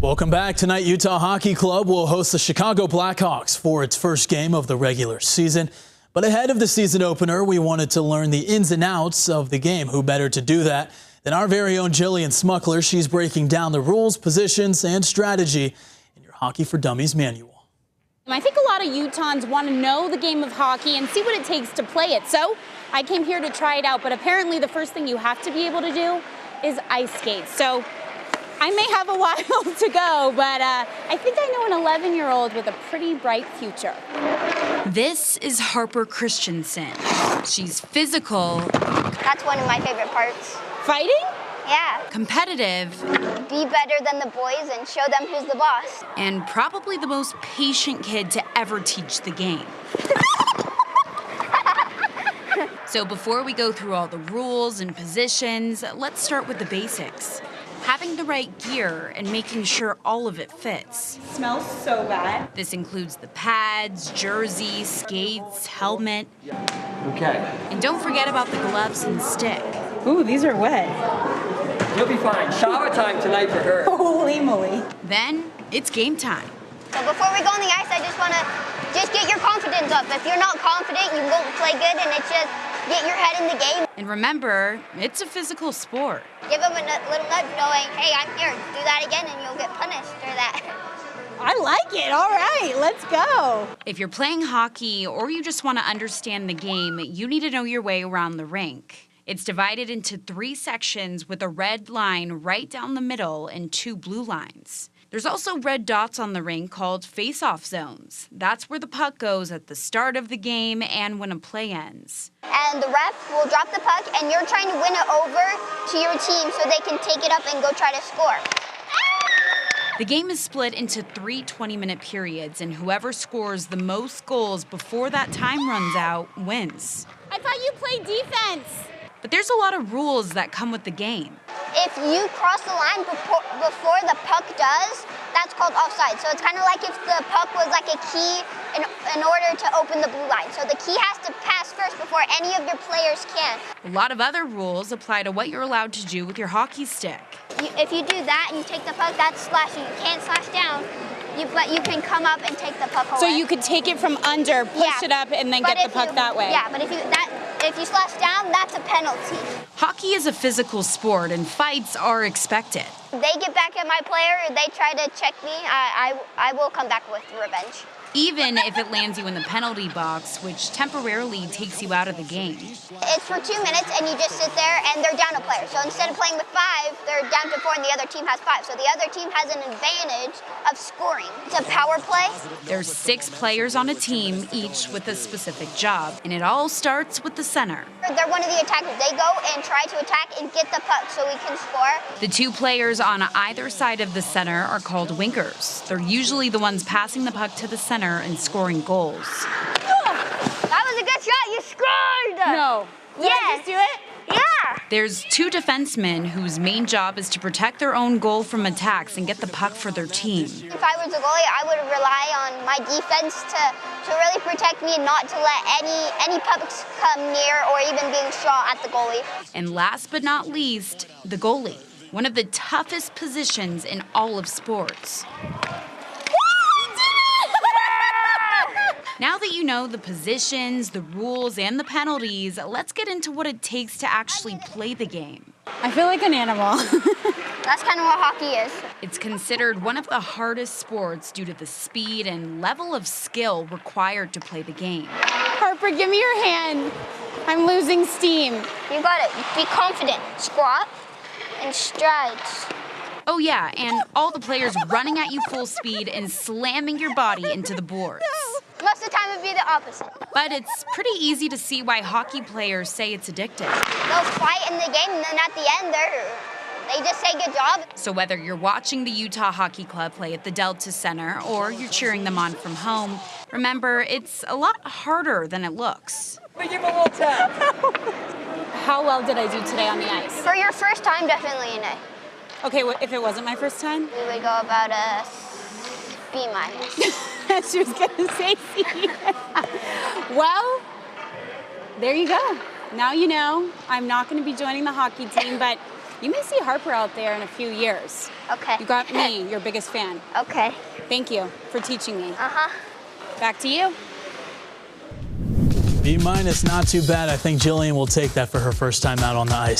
Welcome back. Tonight, Utah Hockey Club will host the Chicago Blackhawks for its first game of the regular season. But ahead of the season opener, we wanted to learn the ins and outs of the game. Who better to do that than our very own Jillian Smukler? She's breaking down the rules, positions, and strategy in your Hockey for Dummies manual. I think a lot of Utahns want to know the game of hockey and see what it takes to play it. So I came here to try it out, but apparently the first thing you have to be able to do is ice skate. So I may have a while to go, but I think I know an 11-year-old with a pretty bright future. This is Harper Christensen. She's physical. That's one of my favorite parts. Fighting? Yeah. Competitive. Be better than the boys and show them who's the boss. And probably the most patient kid to ever teach the game. So before we go through all the rules and positions, let's start with the basics. Having the right gear and making sure all of it fits. It smells so bad. This includes the pads, jersey, skates, helmet. Okay. And don't forget about the gloves and stick. Ooh, these are wet. You'll be fine. Shower time tonight for her. Holy moly. Then it's game time. So before we go on the ice, I just want to get your confidence up. If you're not confident, you won't play good, and it's just get your head in the game. And remember, it's a physical sport. Give them a little nudge knowing, hey, I'm here. Do that again and you'll get punished or that. I like it. All right, let's go. If you're playing hockey or you just want to understand the game, you need to know your way around the rink. It's divided into 3 sections with a red line right down the middle and 2 blue lines. There's also red dots on the rink called face-off zones. That's where the puck goes at the start of the game and when a play ends. And the ref will drop the puck and you're trying to win it over to your team so they can take it up and go try to score. The game is split into 3 20-minute periods, and whoever scores the most goals before that time runs out wins. I thought you played defense. But there's a lot of rules that come with the game. If you cross the line before the puck does, that's called offside. So it's kind of like if the puck was like a key in order to open the blue line. So the key has to pass first before any of your players can. A lot of other rules apply to what you're allowed to do with your hockey stick. If you do that and you take the puck, that's slashing. You can't slash down, but you can come up and take the puck away. So you could take it from under, push it up, and then get the puck that way. Yeah, but if you slash down, that's a penalty. Hockey is a physical sport, and fights are expected. They get back at my player, they try to check me, I will come back with revenge. Even if it lands you in the penalty box, which temporarily takes you out of the game. It's for 2 minutes, and you just sit there, and they're down a player. So instead of playing with 5, they're down to 4, and the other team has 5. So the other team has an advantage of scoring. It's a power play. There's 6 players on a team, each with a specific job, and it all starts with the center. They're one of the attackers. They go and try to attack and get the puck so we can score. The 2 players on either side of the center are called wingers. They're usually the ones passing the puck to the center and scoring goals. That was a good shot. You scored. No. Did I just do it? Yeah. There's 2 defensemen whose main job is to protect their own goal from attacks and get the puck for their team. If I was a goalie, I would rely on my defense to really protect me and not to let any pucks come near or even being shot at the goalie. And last but not least, the goalie, one of the toughest positions in all of sports. Now that you know the positions, the rules, and the penalties, let's get into what it takes to actually play the game. I feel like an animal. That's kind of what hockey is. It's considered one of the hardest sports due to the speed and level of skill required to play the game. Harper, give me your hand. I'm losing steam. You got it. Be confident. Squat and strides. Oh yeah, and all the players running at you full speed and slamming your body into the boards. Most of the time, it'd be the opposite. But it's pretty easy to see why hockey players say it's addictive. They'll fight in the game, and then at the end, they just say good job. So whether you're watching the Utah Hockey Club play at the Delta Center or you're cheering them on from home, remember, it's a lot harder than it looks. Give him a little tap. How well did I do today on the ice? For your first time, definitely an A. Okay, if it wasn't my first time? We would go about a B minus. She was gonna say C. Well, there you go. Now you know I'm not gonna be joining the hockey team, but You may see Harper out there in a few years. Okay. You got me, your biggest fan. Okay. Thank you for teaching me. Uh-huh. Back to you. B-, not too bad. I think Jillian will take that for her first time out on the ice.